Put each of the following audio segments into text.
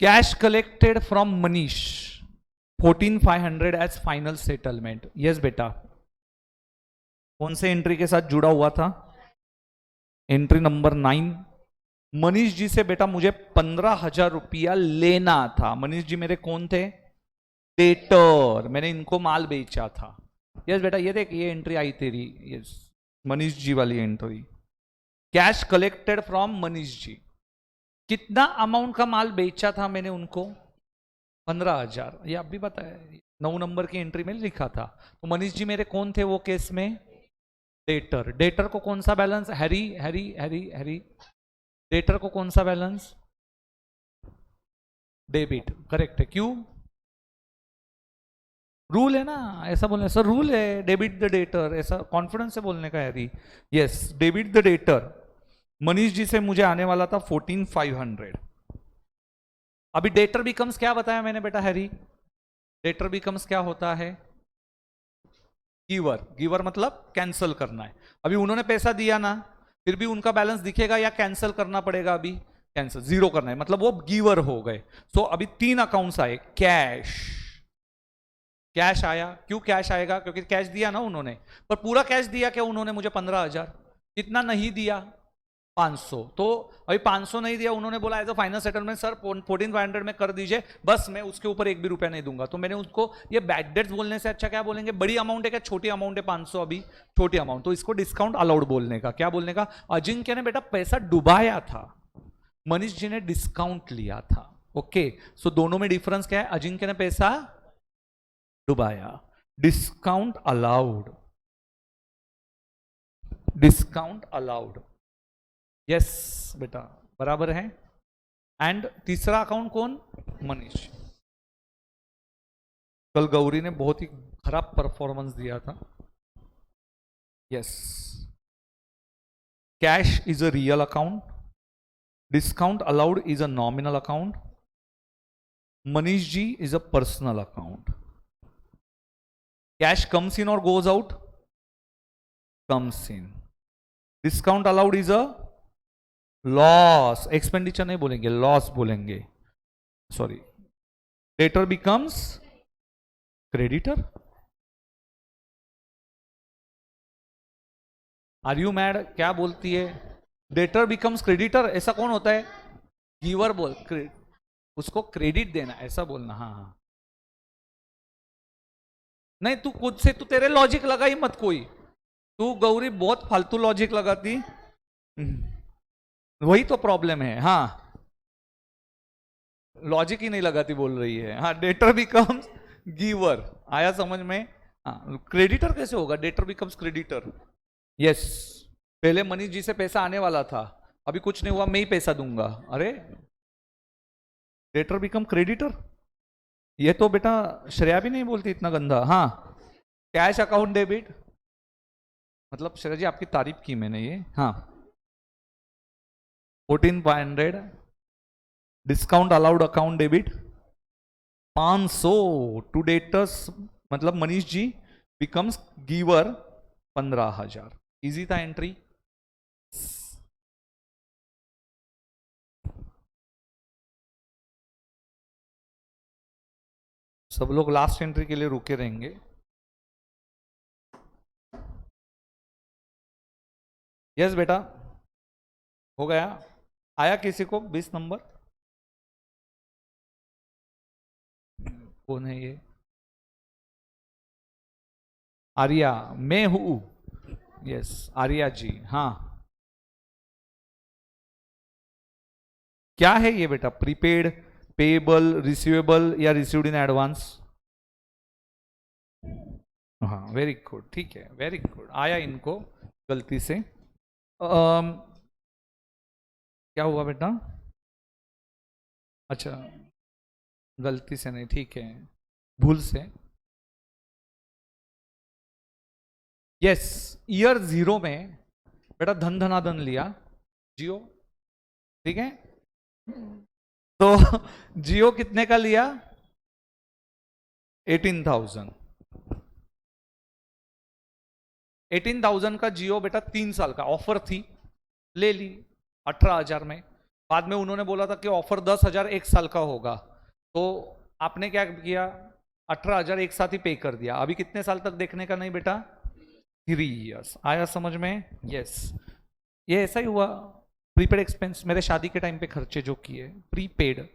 Cash collected from Manish 14,500 as final settlement. Yes बेटा, कौन से एंट्री के साथ जुड़ा हुआ था? Entry number 9। मनीष जी से बेटा मुझे 15,000 रुपया लेना था। मनीष जी मेरे कौन थे? डेटर। मैंने इनको माल बेचा था। यस बेटा, ये देख, ये एंट्री आई तेरी। यस, मनीष जी वाली entry. Cash collected from Manish ji. कितना अमाउंट का माल बेचा था मैंने उनको? 15,000। ये आप भी बताया, 9 नंबर की एंट्री में लिखा था। तो मनीष जी मेरे कौन थे वो केस में? डेटर। डेटर को कौन सा balance? Harry Harry Harry Harry. Debtor को कौन सा बैलेंस? डेबिट। करेक्ट है। क्यों? रूल है ना, ऐसा बोलना सर, रूल है, डेबिट द डेटर, ऐसा कॉन्फिडेंस से बोलने का हैरी। Yes, debit the debtor. Manish ji से मुझे आने वाला था 14,500। अभी डेटर बिकम्स क्या बताया मैंने बेटा हैरी? डेटर बिकम्स क्या होता है? गिवर। गिवर मतलब कैंसल करना है। अभी उन्होंने पैसा दिया ना, फिर भी उनका बैलेंस दिखेगा या कैंसल करना पड़ेगा? अभी कैंसल, जीरो करना है, मतलब वो गिवर हो गए। सो अभी 3 अकाउंट्स आए। कैश, कैश आया। क्यों कैश आएगा? क्योंकि कैश दिया ना उन्होंने। पर पूरा कैश दिया क्या उन्होंने मुझे? 15,000। कितना नहीं दिया? 500। तो अभी 500 नहीं दिया, उन्होंने बोला as a final settlement sir 14,500 में कर दीजिए, बस मैं उसके ऊपर 1 भी रुपया नहीं दूंगा। तो मैंने उसको, ये बैड डेट्स बोलने से अच्छा क्या बोलेंगे? बड़ी अमाउंट है क्या छोटी अमाउंट है? 500 अभी छोटी अमाउंट, तो इसको डिस्काउंट अलाउड बोलने का। क्या बोलने का? अजिंक्य ने बेटा पैसा डुबाया था, मनीष जी ने डिस्काउंट लिया था। ओके, सो दोनों में डिफरेंस क्या है? अजिंक्य ने पैसा डुबाया, discount allowed, discount allowed. Yes बेटा, बराबर है। एंड तीसरा अकाउंट कौन? मनीष। कल गौरी ने बहुत ही खराब परफॉर्मेंस दिया था। Yes, cash is a real account, discount allowed is a nominal account, Manish ji is a personal account. Cash comes in और goes out? Comes in. Discount allowed is a loss, expenditure नहीं बोलेंगे, लॉस बोलेंगे, sorry. Debtor becomes creditor. Are you mad? क्या बोलती है? Debtor becomes creditor, ऐसा कौन होता है? गिवर बोल, उसको क्रेडिट देना, ऐसा बोलना। हाँ हाँ, नहीं तू खुद से, तू तेरे लॉजिक लगा ही मत कोई। तू गौरी बहुत फालतू लॉजिक लगाती, वही तो प्रॉब्लम है। हाँ, लॉजिक ही नहीं लगाती बोल रही है। हाँ, डेटर बिकम्स गिवर, आया समझ में? हाँ, क्रेडिटर कैसे होगा? Debtor becomes creditor. यस, पहले मनीष जी से पैसा आने वाला था, अभी कुछ नहीं हुआ, मैं ही पैसा दूंगा। अरे, डेटर बिकम क्रेडिटर, ये तो बेटा श्रेया भी नहीं बोलती इतना गंदा। हाँ, कैश अकाउंट डेबिट, मतलब श्रेया जी आपकी तारीफ की मैंने ये। हाँ, 14,500, discount allowed account debit 500 to debtors, मतलब Manish ji becomes giver 15,000। Easy था एंट्री। सब लोग लास्ट एंट्री के लिए रुके रहेंगे। यस बेटा, हो गया। आया किसी को 20 नंबर? कौन है ये? आर्या, मैं हूं। यस, आर्या जी। हाँ, क्या है ये बेटा? प्रीपेड, पेएबल, रिसीवेबल या रिसीव्ड इन एडवांस? हाँ, वेरी गुड, ठीक है, वेरी गुड। आया इनको गलती से। क्या हुआ बेटा? अच्छा, गलती से नहीं, ठीक है, भूल से। यस, ईयर 0 में बेटा धन धना धन लिया जियो, ठीक है। तो जियो कितने का लिया? 18,000। 18,000 का जियो बेटा 3 साल का ऑफर थी, ले ली 18,000 में। बाद में उन्होंने बोला था कि ऑफर 10,000 एक साल का होगा, तो आपने क्या किया, 18,000 एक साथ ही पे कर दिया। अभी कितने साल तक देखने का नहीं बेटा, 3 इयर्स। आया समझ में? यस, ये ऐसा ही हुआ। प्रीपेड एक्सपेंस, मेरे शादी के टाइम पे खर्चे जो किए प्रीपेड,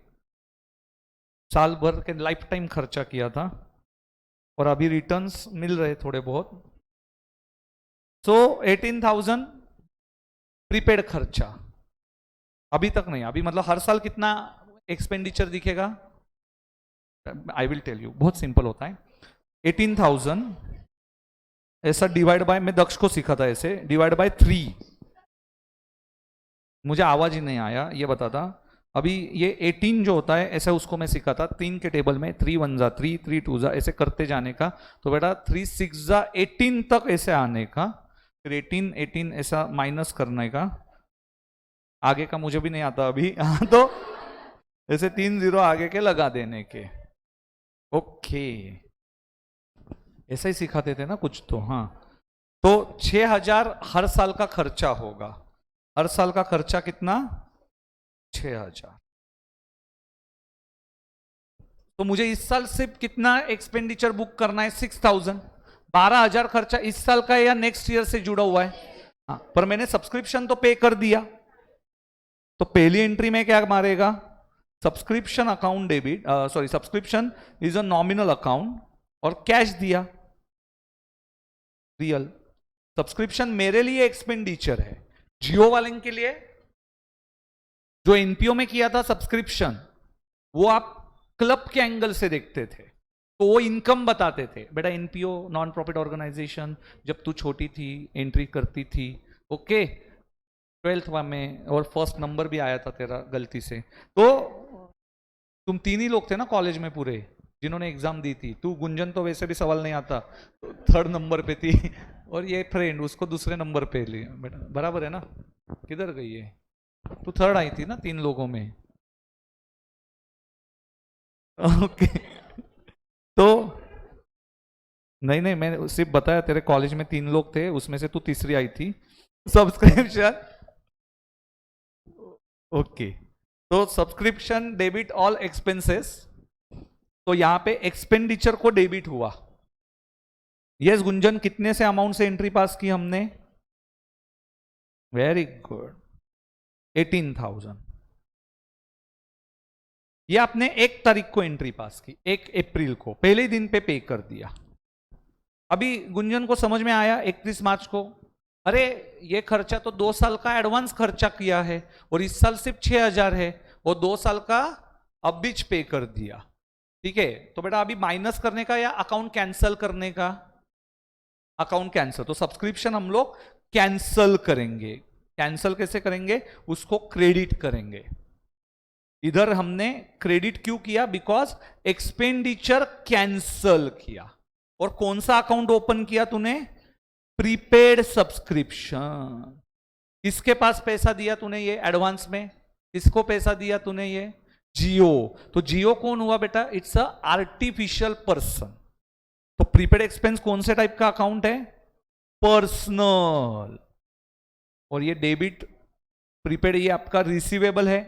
साल भर के लाइफ टाइम खर्चा किया था, और अभी रिटर्न्स मिल रहे थोड़े बहुत। सो 18,000 प्रीपेड खर्चा, अभी तक नहीं, अभी मतलब हर साल कितना एक्सपेंडिचर दिखेगा, आई विल टेल यू, बहुत सिंपल होता है। 18,000 ऐसा डिवाइड बाय, मैं दक्ष को सीखा था ऐसे, डिवाइड बाय 3, मुझे आवाज ही नहीं आया ये बताता। अभी ये 18 जो होता है ऐसे उसको मैं सीखा था 3 के टेबल में, 3 1 जा 3, 3 2 जा, ऐसे करते जाने का। तो बेटा 3 6 जा 18 तक ऐसे आने का, फिर 18 18 ऐसा माइनस करने का, आगे का मुझे भी नहीं आता अभी तो ऐसे 3 0 आगे के लगा देने के। ओके, ऐसा ही सिखाते थे ना कुछ तो। हाँ, तो 6,000 हर साल का खर्चा होगा। हर साल का खर्चा कितना, 6,000। तो मुझे इस साल सिर्फ कितना एक्सपेंडिचर बुक करना है, 6,000। 12,000 खर्चा इस साल का है या नेक्स्ट ईयर से जुड़ा हुआ है? हाँ, पर मैंने सब्सक्रिप्शन तो पे कर दिया, तो पहली एंट्री में क्या मारेगा, subscription account debit, sorry subscription is a nominal account, और कैश दिया रियल। सब्सक्रिप्शन मेरे लिए एक्सपेंडिचर है, जियो वाले के लिए जो एनपीओ में किया था सब्सक्रिप्शन, वो आप क्लब के एंगल से देखते थे, तो वो इनकम बताते थे। बेटा एनपीओ नॉन प्रॉफिट ऑर्गेनाइजेशन, जब तू छोटी थी एंट्री करती थी, ओके 12th में, और फर्स्ट नंबर भी आया था तेरा गलती से। तो तुम 3 ही लोग थे ना कॉलेज में पूरे जिन्होंने एग्जाम दी थी, तू गुंजन तो वैसे भी सवाल नहीं आता, तो 3rd नंबर पे थी, और ये फ्रेंड उसको दूसरे नंबर पे लिया। बेटा बराबर है ना, किधर गई है, तू 3rd आई थी ना 3 लोगों में। ओके तो नहीं नहीं, मैं सिर्फ बताया तेरे कॉलेज में 3 लोग थे, उसमें से तू तीसरी आई थी। सब्सक्रिप्शन, ओके, तो सब्सक्रिप्शन डेबिट ऑल एक्सपेंसेस, तो यहां पे एक्सपेंडिचर को डेबिट हुआ। यस गुंजन, कितने से अमाउंट से एंट्री पास की हमने, वेरी गुड, 18,000। ये आपने 1 तारीख को एंट्री पास की, 1 अप्रैल को, पहले दिन पे पे कर दिया। अभी गुंजन को समझ में आया 31 मार्च को, अरे ये खर्चा तो 2 साल का एडवांस खर्चा किया है, और इस साल सिर्फ 6,000 है, और 2 साल का अब बीच पे कर दिया। ठीक है, तो बेटा अभी माइनस करने का या अकाउंट कैंसल करने का, अकाउंट कैंसल। तो सब्सक्रिप्शन हम लोग कैंसल करेंगे। कैंसल कैसे करेंगे, उसको क्रेडिट करेंगे। इधर हमने क्रेडिट क्यों किया, बिकॉज एक्सपेंडिचर कैंसल किया। और कौन सा अकाउंट ओपन किया तूने, प्रीपेड सब्सक्रिप्शन। किसके पास पैसा दिया तूने ये एडवांस में, किसको पैसा दिया तूने ये, जियो। तो जियो कौन हुआ बेटा, इट्स अ आर्टिफिशियल पर्सन। तो प्रीपेड एक्सपेंस कौन से टाइप का अकाउंट है, पर्सनल। और ये डेबिट, प्रीपेड ये आपका रिसीवेबल है।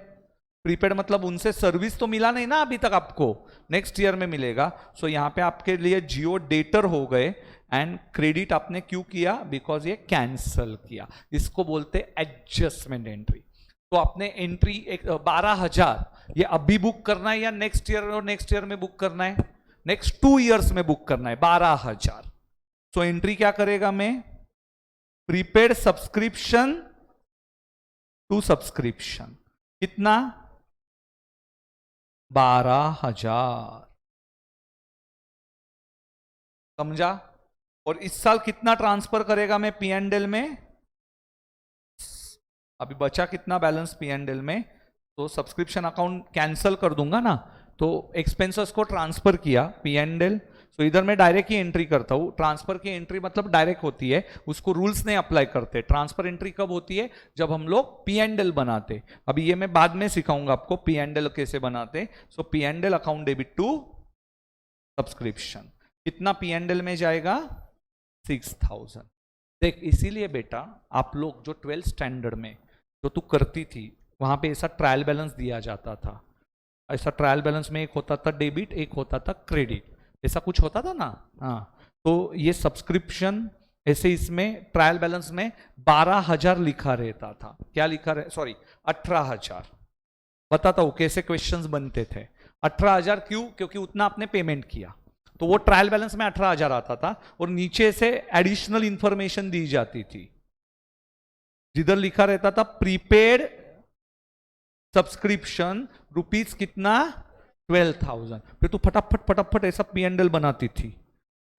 प्रीपेड मतलब उनसे सर्विस तो मिला नहीं ना अभी तक आपको, नेक्स्ट ईयर में मिलेगा। सो यहां पे आपके लिए जियो डेटर हो गए, एंड क्रेडिट आपने क्यों किया, बिकॉज ये कैंसल किया। इसको बोलते एडजस्टमेंट एंट्री। तो आपने एंट्री 12,000 ये अभी बुक करना है या नेक्स्ट ईयर, और नेक्स्ट ईयर में बुक करना है, नेक्स्ट 2 इयर्स में बुक करना है 12,000। सो एंट्री क्या करेगा, मैं प्रीपेड सब्सक्रिप्शन टू सब्सक्रिप्शन, कितना 12,000, समझा। और इस साल कितना ट्रांसफर करेगा मैं पी एंड एल में, अभी बचा कितना बैलेंस पी एंड एल में, तो सब्सक्रिप्शन अकाउंट कैंसल कर दूंगा ना, तो एक्सपेंसेस को ट्रांसफर किया पी एंड एल। तो इधर मैं डायरेक्ट ही एंट्री करता हूं। ट्रांसफर की एंट्री मतलब डायरेक्ट होती है, उसको रूल्स नहीं अप्लाई करते। ट्रांसफर एंट्री कब होती है, जब हम लोग पी एंड एल बनाते। अभी ये मैं बाद में सिखाऊंगा आपको पी एंड एल कैसे बनाते। So P and L account debit to subscription, कितना पी एंड एल में जाएगा, 6,000। देख इसीलिए बेटा आप लोग जो 12th स्टैंडर्ड में जो तू करती थी, वहां पे ऐसा ट्रायल बैलेंस दिया जाता था। ऐसा ट्रायल बैलेंस में एक होता था डेबिट, एक होता था क्रेडिट, ऐसा कुछ होता था ना। हाँ, तो ये सब्सक्रिप्शन ऐसे इसमें ट्रायल बैलेंस में 12,000 लिखा रहता था। क्या लिखा रहे, सॉरी 18,000। बताता हूं कैसे क्वेश्चंस बनते थे। 18,000 क्यों? क्योंकि उतना आपने पेमेंट किया, तो वो ट्रायल बैलेंस में 18,000 आता था और नीचे से एडिशनल इंफॉर्मेशन दी जाती थी, जिधर लिखा रहता था प्रीपेड सब्सक्रिप्शन रुपीज कितना, 12,000। फिर तू फटाफट फटाफट ऐसा P&L बनाती थी,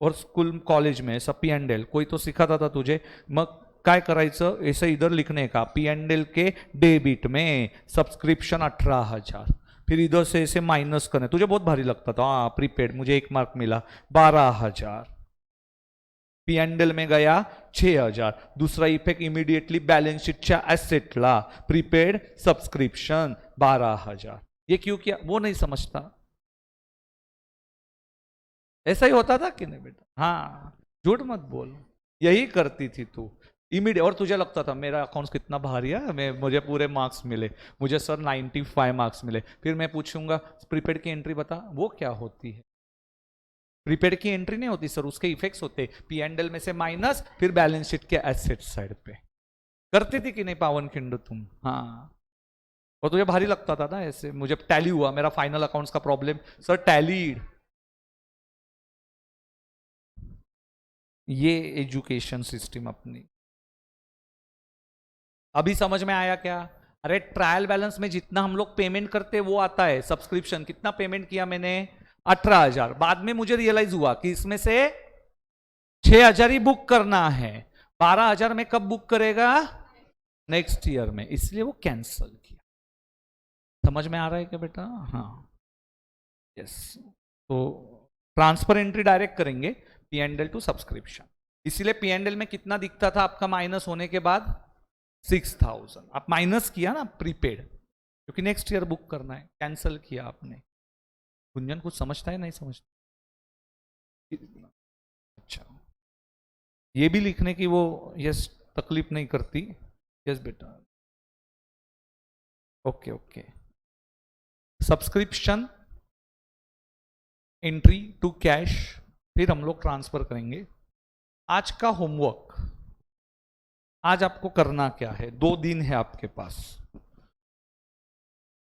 और स्कूल कॉलेज में ऐसा P&L कोई तो सिखाता था तुझे। मग काय करायचं, ऐसे इधर लिखने का P&L के डेबिट में सब्सक्रिप्शन 18,000, फिर इधर से ऐसे माइनस करने। तुझे बहुत भारी लगता था, हाँ प्रीपेड, मुझे 1 मार्क मिला 12,000। P&L में गया 6,000। दूसरा इफेक्ट इमिडिएटली बैलेंस शीटच्या ऍसेटला प्रीपेड सब्सक्रिप्शन 12,000। ये क्यों किया वो नहीं समझता। ऐसा ही होता था कि नहीं बेटा? हाँ, झूठ मत बोल, यही करती थी तू इमीडिएट। और तुझे लगता था मेरा अकाउंट्स कितना भारी है, मुझे पूरे मार्क्स मिले, मुझे सर 95 मार्क्स मिले। फिर मैं पूछूंगा प्रीपेड की एंट्री बता, वो क्या होती है? प्रीपेड की एंट्री नहीं होती सर, उसके इफेक्ट्स होते P&L में से माइनस, फिर बैलेंस शीट के एसेट साइड पे। करती थी कि नहीं पावन खिंड तुम? हाँ, और तुझे भारी लगता था ना ऐसे। मुझे टैली हुआ, मेरा फाइनल अकाउंट्स का प्रॉब्लम सर टैलीड। ये एजुकेशन सिस्टम अपनी अभी समझ में आया क्या? अरे ट्रायल बैलेंस में जितना हम लोग पेमेंट करते वो आता है सब्सक्रिप्शन। कितना पेमेंट किया मैंने? 18,000। बाद में मुझे रियलाइज हुआ कि इसमें से 6,000 ही बुक करना है, 12,000 में कब बुक करेगा? नेक्स्ट ईयर में, इसलिए वो कैंसल किया। समझ में आ रहा है क्या बेटा? हाँ, यस। तो ट्रांसफर एंट्री डायरेक्ट करेंगे P&L टू सब्सक्रिप्शन। इसीलिए P&L में कितना दिखता था आपका माइनस होने के बाद? 6,000। आप माइनस किया ना प्रीपेड, क्योंकि नेक्स्ट ईयर बुक करना है, कैंसल किया आपने। गुंजन कुछ समझता है नहीं समझता? अच्छा, ये भी लिखने की वो यस तकलीफ नहीं करती। यस बेटा, okay okay. Subscription entry to cash, फिर हम लोग ट्रांसफर करेंगे। आज का होमवर्क, आज आपको करना क्या है? 2 दिन है आपके पास,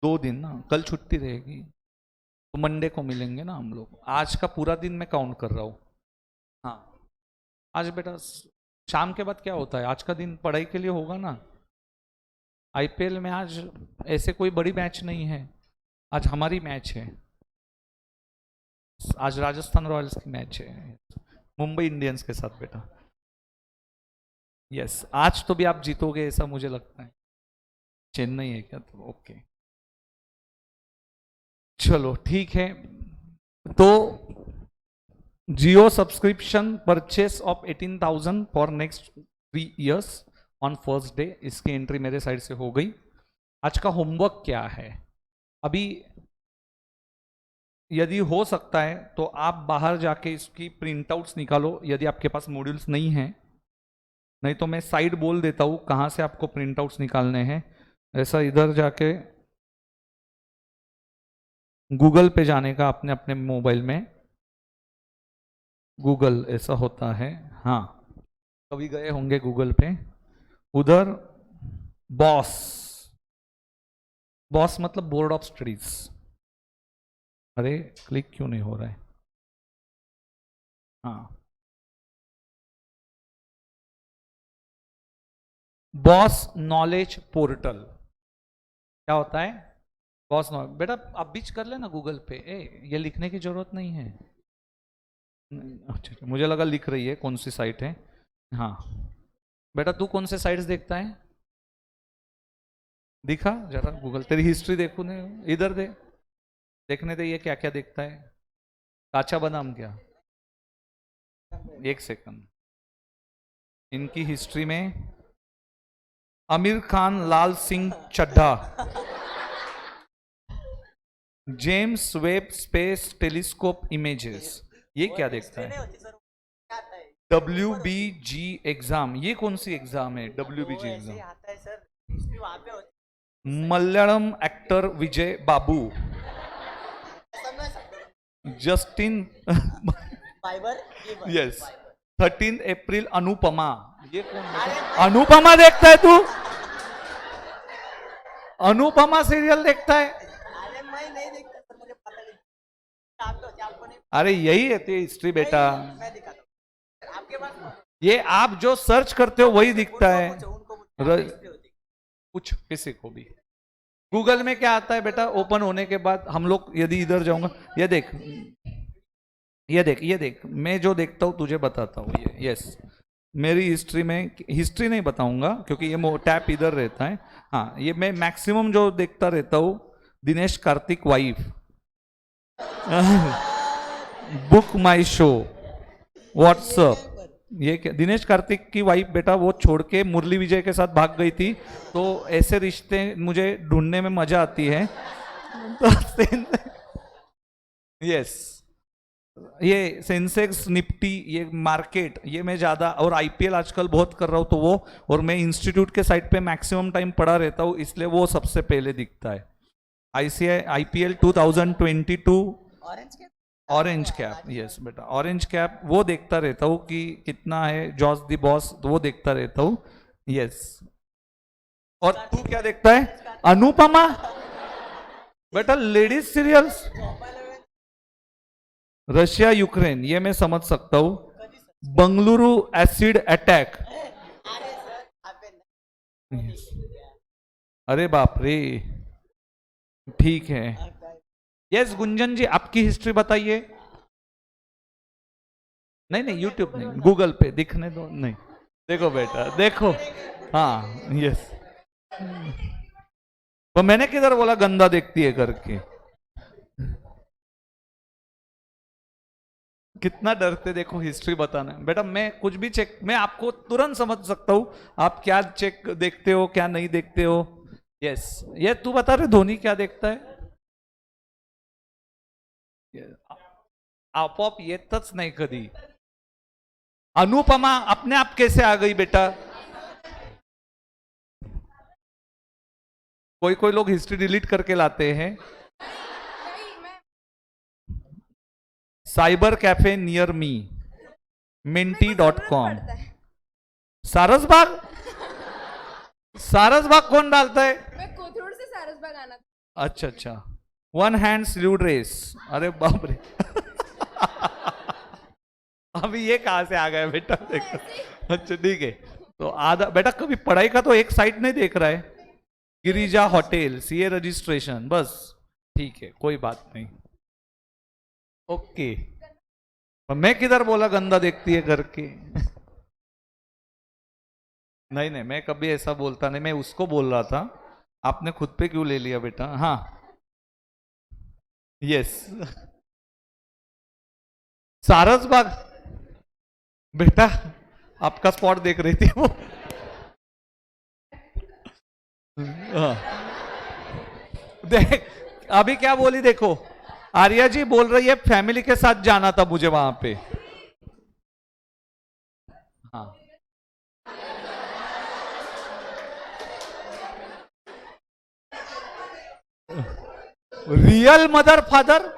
2 दिन ना, कल छुट्टी रहेगी तो मंडे को मिलेंगे ना हम लोग। आज का पूरा दिन मैं काउंट कर रहा हूं। हाँ, आज बेटा शाम के बाद क्या होता है? आज का दिन पढ़ाई के लिए होगा ना। IPL में आज ऐसे कोई बड़ी मैच नहीं है, आज हमारी मैच है। आज राजस्थान रॉयल्स की मैच है मुंबई इंडियंस के साथ बेटा। यस, आज तो भी आप जीतोगे ऐसा मुझे लगता है। चेन्नई है क्या? तो ओके, चलो ठीक है। तो Jio subscription purchase of 18,000 for next 3 years on first day, इसकी एंट्री मेरे साइड से हो गई। आज का होमवर्क क्या है? अभी यदि हो सकता है तो आप बाहर जाके इसकी प्रिंट आउट्स निकालो, यदि आपके पास मॉड्यूल्स नहीं हैं। नहीं तो मैं साइड बोल देता हूँ कहाँ से आपको प्रिंट आउट्स निकालने हैं। ऐसा इधर जाके गूगल पे जाने का, अपने अपने मोबाइल में गूगल ऐसा होता है। हाँ, कभी गए होंगे गूगल पे, उधर बॉस, बॉस मतलब बोर्ड ऑफ स्टडीज। अरे क्लिक क्यों नहीं हो रहा है? हाँ, बॉस नॉलेज पोर्टल क्या होता है? बॉस नॉलेज बेटा आप बीच कर लेना गूगल पे। ये लिखने की जरूरत नहीं है। अच्छा, मुझे लगा लिख रही है कौन सी साइट है। हाँ बेटा, तू कौन से साइट्स देखता है? दिखा जरा गूगल, तेरी हिस्ट्री देखू ने, इधर दे, देखने दे ये क्या क्या देखता है। काचा बादाम क्या? 1 सेकंड, इनकी हिस्ट्री में Aamir Khan, Lal Singh Chaddha, James Webb space telescope images, ये क्या देखता है? WBG एग्जाम, ये कौन सी एग्जाम है WBG exam? Malayalam actor Vijay Babu, Justin yes, 13 अप्रैल अनुपमा। ये कौन है? अनुपमा देखता है तू? अनुपमा सीरियल देखता है? अरे मैं नहीं देखता सर, मुझे पता नहीं। आपको नहीं, अरे यही है तेरी हिस्ट्री बेटा। मैं दिखाता हूँ आपके पास। ये आप जो सर्च करते हो वही दिखता है। उनको कुछ किसी को भी गूगल में क्या आता है बेटा, ओपन होने के बाद हम लोग यदि इधर जाऊंगा, ये देख, ये देख, ये देख, मैं जो देखता हूँ तुझे बताता हूँ। ये यस, मेरी हिस्ट्री में, हिस्ट्री नहीं बताऊंगा क्योंकि ये टैप इधर रहता है। हाँ, ये मैं मैक्सिमम जो देखता रहता हूँ, दिनेश कार्तिक वाइफ, बुक माई शो, व्हाट्सअप। ये क्या, दिनेश कार्तिक की वाइफ बेटा वो छोड़ के मुरली विजय के साथ भाग गई थी, तो ऐसे रिश्ते मुझे ढूंढने में मजा आती है। यस, ये सेंसेक्स निफ्टी, ये मार्केट, ये मैं ज्यादा, और आईपीएल आजकल बहुत कर रहा हूँ तो वो, और मैं इंस्टीट्यूट के साइट पे मैक्सिमम टाइम पढ़ा रहता हूँ, इसलिए वो सबसे पहले दिखता है। ICI IPL 2022 orange cap, yes बेटा, ऑरेंज कैप वो देखता रहता हूँ कि कितना है, जॉस दी बॉस, तो वो देखता रहता हूँ। यस, और तू क्या देखता है? अनुपमा बेटा, लेडीज सीरियल्स, रशिया यूक्रेन, ये मैं समझ सकता हूँ। बंगलुरु एसिड अटैक, अरे बाप रे, ठीक है। यस गुंजन जी, आपकी हिस्ट्री बताइए। नहीं नहीं, यूट्यूब नहीं, गूगल पे दिखने दो। नहीं, देखो बेटा, देखो, हाँ यस, तो मैंने किधर बोला गंदा देखती है करके? कितना डरते, देखो हिस्ट्री बताना बेटा, मैं कुछ भी चेक, मैं आपको तुरंत समझ सकता हूं आप क्या चेक देखते हो, क्या नहीं देखते हो। यस, ये तू बता रहे धोनी क्या देखता है? आपोआप येतच नाही कधी। अनुपमा अपने आप कैसे आ गई बेटा? कोई कोई लोग हिस्ट्री डिलीट करके लाते हैं। Cyber cafe near me, minty.com, Saras Baug, Saras Baug कौन डालता है? मैं कोथरूड से सारसबाग आना। अच्छा अच्छा, वन हैंड स्लीव ड्रेस, अरे बाप रे। अभी ये कहां से आ गया बेटा, देखो। अच्छा ठीक है, तो आधा बेटा, कभी पढ़ाई का तो एक साइड नहीं देख रहा है। गिरिजा होटल, सीए रजिस्ट्रेशन, बस ठीक है, कोई बात नहीं, ओके। मैं किधर बोला गंदा देखती है करके? नहीं नहीं, मैं कभी ऐसा बोलता नहीं, मैं उसको बोल रहा था, आपने खुद पे क्यों ले लिया बेटा? हाँ यस, सारसबाग बेटा, आपका स्पॉट देख रही थी वो। हाँ। देख अभी क्या बोली, देखो आर्या जी बोल रही है फैमिली के साथ जाना था मुझे वहां पे। हाँ, रियल मदर फादर,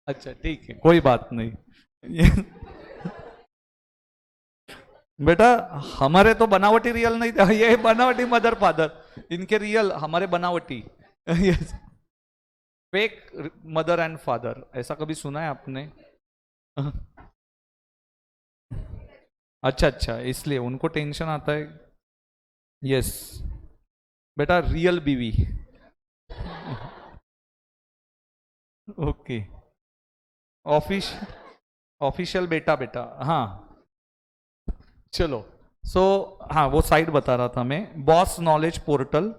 अच्छा ठीक है, कोई बात नहीं। बेटा हमारे तो बनावटी रियल नहीं था, ये बनावटी मदर फादर, इनके रियल, हमारे बनावटी। Yes, fake mother and father, ऐसा कभी सुना है आपने? अच्छा अच्छा, इसलिए उनको टेंशन आता है। यस बेटा, रियल बीवी, ओके, ऑफिशियल बेटा बेटा, हाँ चलो। सो हाँ, वो साइट बता रहा था मैं, बॉस नॉलेज पोर्टल।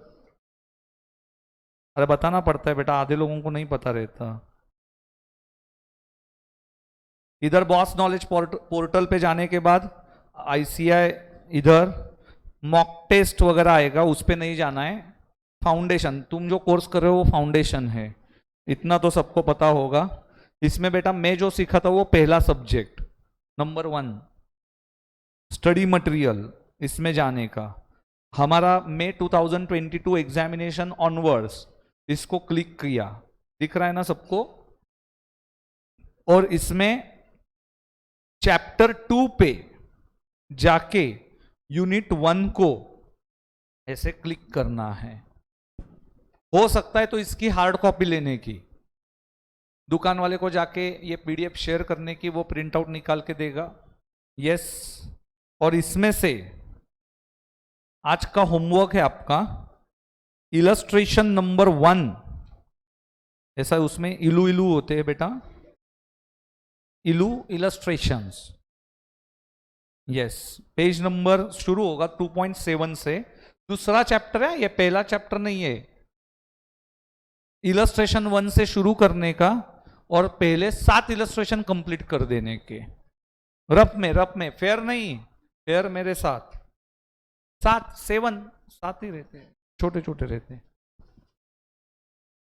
अरे बताना पड़ता है बेटा, आधे लोगों को नहीं पता रहता। इधर बॉस नॉलेज पोर्टल पे जाने के बाद आईसीआई, इधर मॉक टेस्ट वगैरह आएगा, उस पे नहीं जाना है। फाउंडेशन, तुम जो कोर्स कर रहे हो वो फाउंडेशन है, इतना तो सबको पता होगा। इसमें बेटा मैं जो सीखा था वो पहला सब्जेक्ट, नंबर 1 स्टडी मटेरियल, इसमें जाने का। हमारा मई 2022 एग्जामिनेशन ऑनवर्ड्स, इसको क्लिक किया, दिख रहा है ना सबको। और इसमें चैप्टर 2 पे जाके यूनिट 1 को ऐसे क्लिक करना है। हो सकता है तो इसकी हार्ड कॉपी लेने की, दुकान वाले को जाके ये पीडीएफ शेयर करने की, वो प्रिंट आउट निकाल के देगा। यस। और इसमें से आज का होमवर्क है आपका इलस्ट्रेशन नंबर 1। ऐसा उसमें इलू इलू होते हैं बेटा, इलू इलस्ट्रेशंस। यस, पेज नंबर शुरू होगा 2.7 से। दूसरा चैप्टर है, ये पहला चैप्टर नहीं है। इलस्ट्रेशन 1 से शुरू करने का और पहले 7 इलस्ट्रेशन कंप्लीट कर देने के। रफ में फेयर नहीं, फेयर मेरे साथ 7 ही रहते हैं, छोटे छोटे रहते हैं।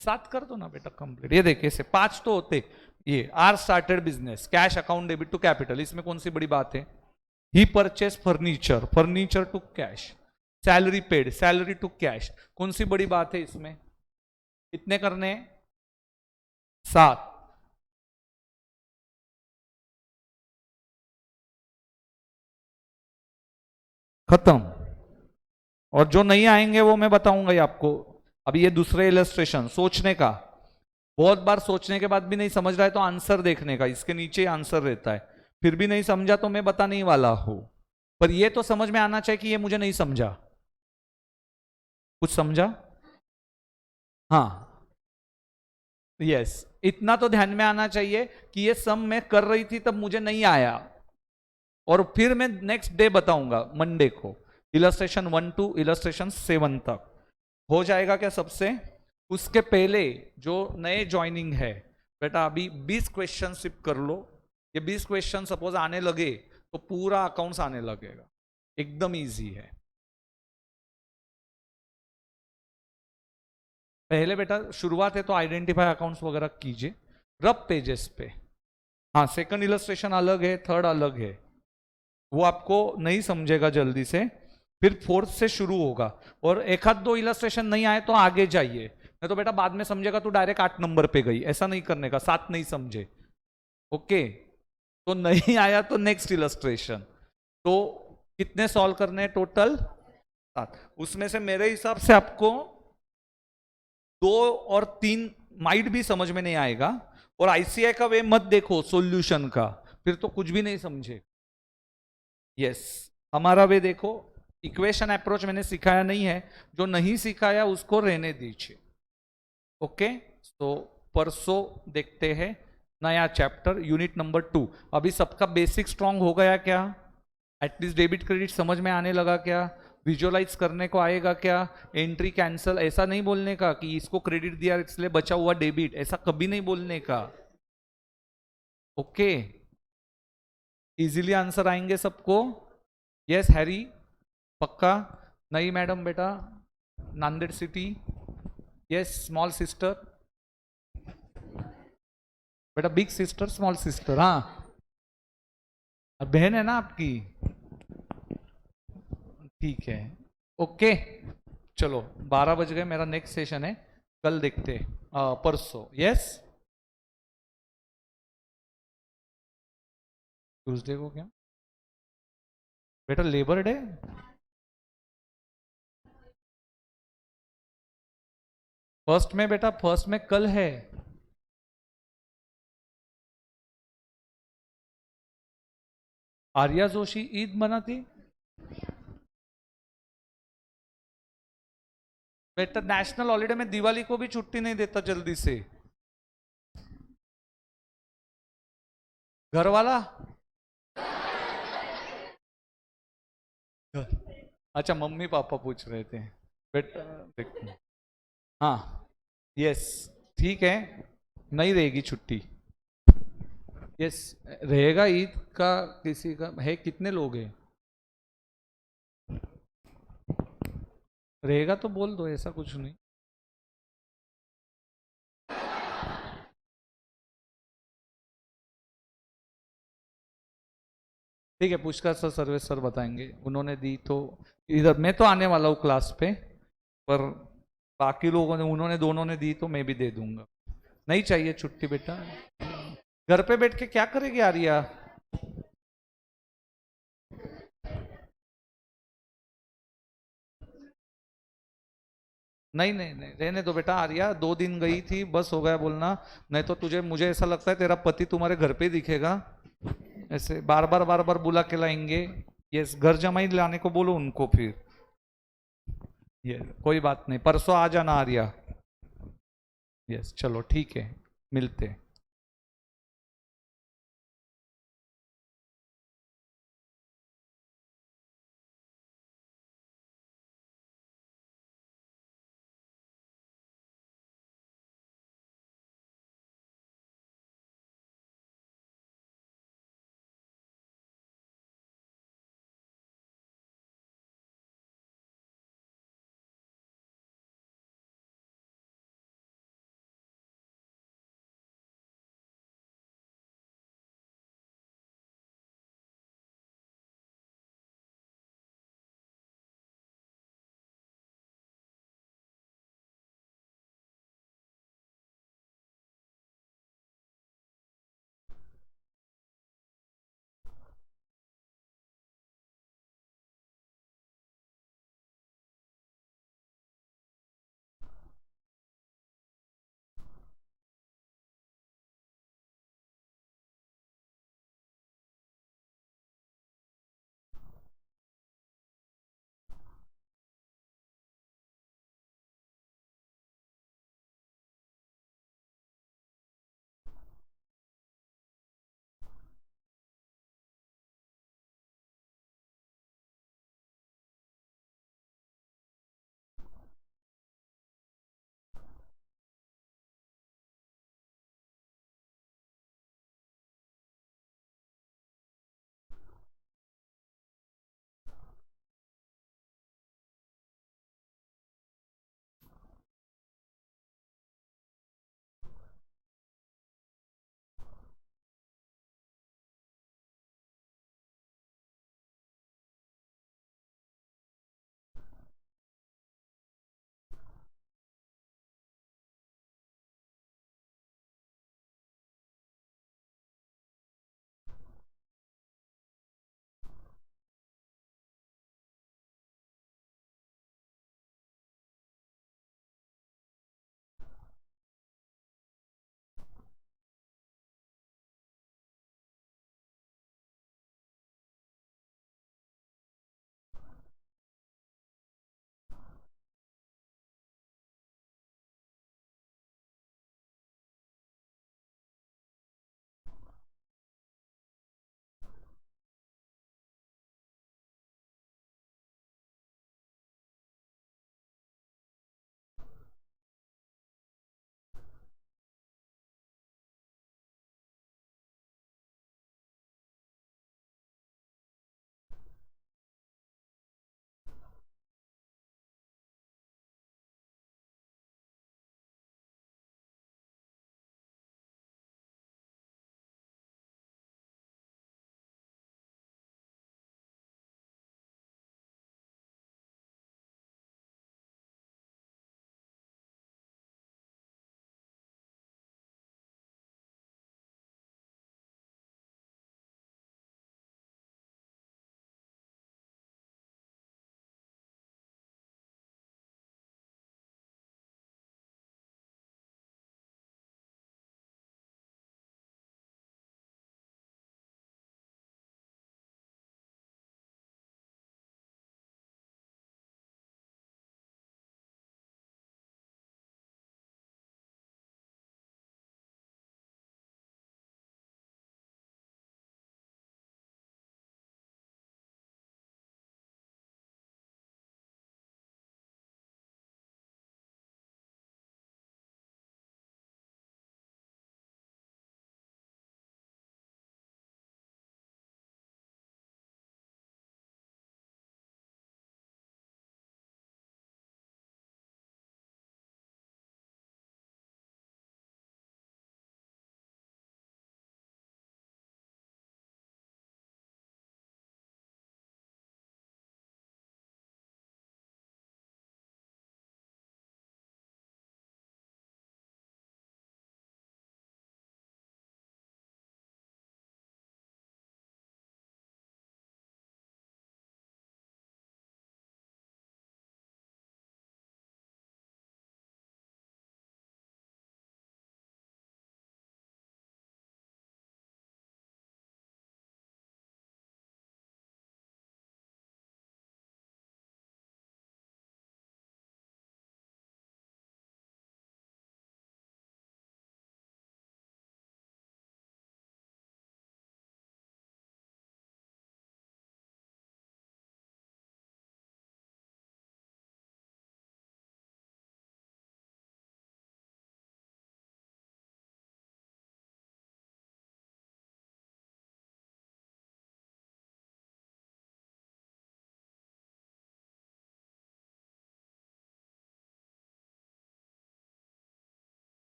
7 कर दो ना बेटा कंप्लीट। ये देखिए से 5 तो होते। ये are started business, cash account debit to capital, इसमें कौन सी बड़ी बात है। He purchase furniture, furniture to cash, salary paid, salary to cash, कौन सी बड़ी बात है इसमें। कितने करने हैं? 7। खत्म। और जो नहीं आएंगे वो मैं बताऊंगा ही आपको। अभी ये दूसरे इलस्ट्रेशन, सोचने का, बहुत बार सोचने के बाद भी नहीं समझ रहा है तो आंसर देखने का, इसके नीचे आंसर रहता है। फिर भी नहीं समझा तो मैं बताने ही वाला हूं, पर ये तो समझ में आना चाहिए कि ये मुझे नहीं समझा। कुछ समझा? हाँ, यस, इतना तो ध्यान में आना चाहिए कि ये सम मैं कर रही थी तब मुझे नहीं आया, और फिर मैं नेक्स्ट डे बताऊंगा मंडे को इलस्ट्रेशन 1 to इलस्ट्रेशन 7 तक। हो जाएगा क्या सबसे? उसके पहले जो नए ज्वाइनिंग है बेटा, अभी 20 क्वेश्चन सिर्फ कर लो। ये 20 क्वेश्चन सपोज आने लगे तो पूरा अकाउंट्स आने लगेगा, एकदम इजी है। पहले बेटा शुरुआत है तो आइडेंटिफाई अकाउंट्स वगैरह कीजिए रफ पेजेस पे। हाँ, सेकंड इलस्ट्रेशन अलग है, थर्ड अलग है, वो आपको नहीं समझेगा जल्दी से। फिर 4th से शुरू होगा, और एक आध 2 इलस्ट्रेशन नहीं आए तो आगे जाइए, नहीं तो बेटा बाद में समझेगा तो डायरेक्ट 8 नंबर पे गई, ऐसा नहीं करने का। 7 नहीं समझे, ओके, तो नहीं आया तो नेक्स्ट इलस्ट्रेशन। तो कितने सॉल्व करने हैं टोटल? 7। उसमें से मेरे हिसाब से आपको 2 और 3 माइट भी समझ में नहीं आएगा, और आईसीआई का वे मत देखो सॉल्यूशन का, फिर तो कुछ भी नहीं समझे। यस, हमारा वे देखो, इक्वेशन अप्रोच मैंने सिखाया नहीं है, जो नहीं सिखाया उसको रहने दीजिए। ओके, तो परसों देखते हैं नया चैप्टर यूनिट नंबर 2। अभी सबका बेसिक स्ट्रांग हो गया क्या? एटलीस्ट डेबिट क्रेडिट समझ में आने लगा क्या? विजुअलाइज करने को आएगा क्या? एंट्री कैंसल ऐसा नहीं बोलने का कि इसको क्रेडिट दिया इसलिए बचा हुआ डेबिट, ऐसा कभी नहीं बोलने का। ओके, इजीली आंसर आएंगे सबको? यस हैरी, पक्का? नहीं मैडम बेटा, Nanded city. Yes small sister बेटा, बिग सिस्टर स्मॉल सिस्टर। हाँ, बहन है ना आपकी, ठीक है। ओके, चलो 12 बज गए, मेरा नेक्स्ट सेशन है, कल देखते परसों। यस, ट्यूसडे को क्या बेटा, लेबर डे? फर्स्ट में बेटा, फर्स्ट में कल है। आर्या जोशी ईद मनाती बेटा, नेशनल हॉलीडे में दिवाली को भी छुट्टी नहीं देता जल्दी से। घर वाला, अच्छा मम्मी पापा पूछ रहे थे बेटा, देखो हाँ, यस, ठीक है, नहीं रहेगी छुट्टी। यस, रहेगा ईद का, किसी का है, कितने लोग हैं? रहेगा तो बोल दो, ऐसा कुछ नहीं। ठीक है, पुष्कर सर सर्वेश सर बताएंगे, उन्होंने दी तो इधर मैं तो आने वाला हूँ क्लास पे, पर बाकी लोगों ने उन्होंने दोनों ने दी तो मैं भी दे दूंगा। नहीं चाहिए छुट्टी बेटा, घर पे बैठ के क्या करेगी आर्या? नहीं नहीं नहीं, रहने दो बेटा आर्या, 2 दिन गई थी बस हो गया बोलना। नहीं तो तुझे मुझे ऐसा लगता है तेरा पति तुम्हारे घर पे ही दिखेगा, ऐसे बार बार बुला के लाएंगे। यस, घर जमाई लाने को बोलो उनको फिर। ये कोई बात नहीं, परसों आ जाना आर्या। यस चलो ठीक है, मिलते हैं।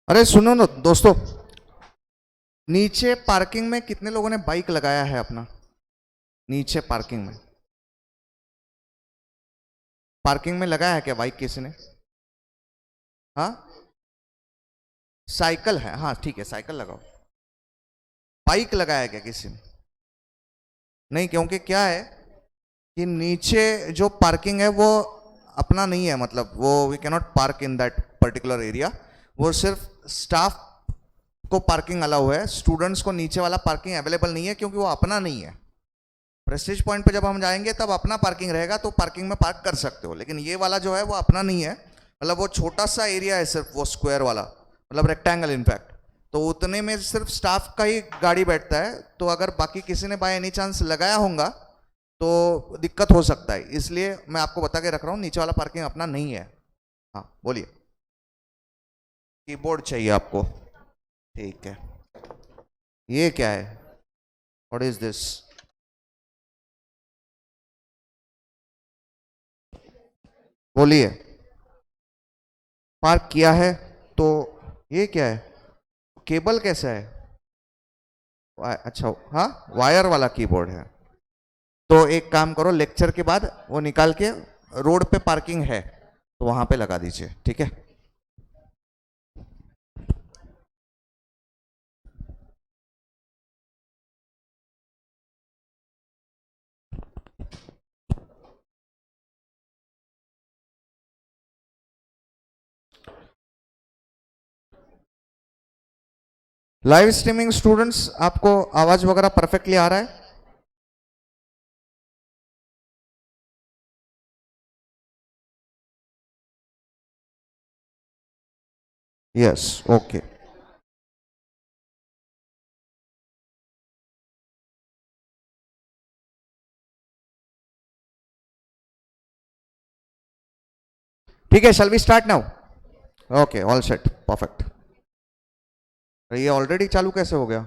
अरे सुनो ना दोस्तों, नीचे पार्किंग में कितने लोगों ने बाइक लगाया है अपना? नीचे पार्किंग में लगाया है क्या बाइक किसी ने? हाँ, साइकिल है, हाँ ठीक है, साइकिल लगाओ। बाइक लगाया है क्या किसी ने? नहीं, क्योंकि क्या है कि नीचे जो पार्किंग है वो अपना नहीं है, मतलब वो we cannot park in that particular area. वो सिर्फ स्टाफ को पार्किंग अलाउ है, स्टूडेंट्स को नीचे वाला पार्किंग अवेलेबल नहीं है क्योंकि वो अपना नहीं है। प्रेस्टीज पॉइंट पे जब हम जाएंगे तब अपना पार्किंग रहेगा तो पार्किंग में पार्क कर सकते हो, लेकिन ये वाला जो है वो अपना नहीं है। मतलब वो छोटा सा एरिया है सिर्फ, वो स्क्वायर वाला, मतलब रेक्टेंगल इनफैक्ट, तो उतने में सिर्फ स्टाफ का ही गाड़ी बैठता है। तो अगर बाकी किसी ने बाय एनी चांस लगाया होगा तो दिक्कत हो सकता है, इसलिए मैं आपको बता के रख रहा हूँ नीचे वाला पार्किंग अपना नहीं है। हाँ बोलिए। कीबोर्ड चाहिए आपको, ठीक है। ये क्या है? What is this? बोलिए। पार्क किया है तो ये क्या है? केबल कैसा है? अच्छा, हाँ वायर वाला कीबोर्ड है। तो एक काम करो, लेक्चर के बाद वो निकाल के, रोड पे पार्किंग है तो वहां पे लगा दीजिए, ठीक है? लाइव स्ट्रीमिंग स्टूडेंट्स, आपको आवाज वगैरह परफेक्टली आ रहा है? Yes, okay. ठीक है, shall we start now? Okay, all set, perfect. ये ऑलरेडी चालू कैसे हो गया?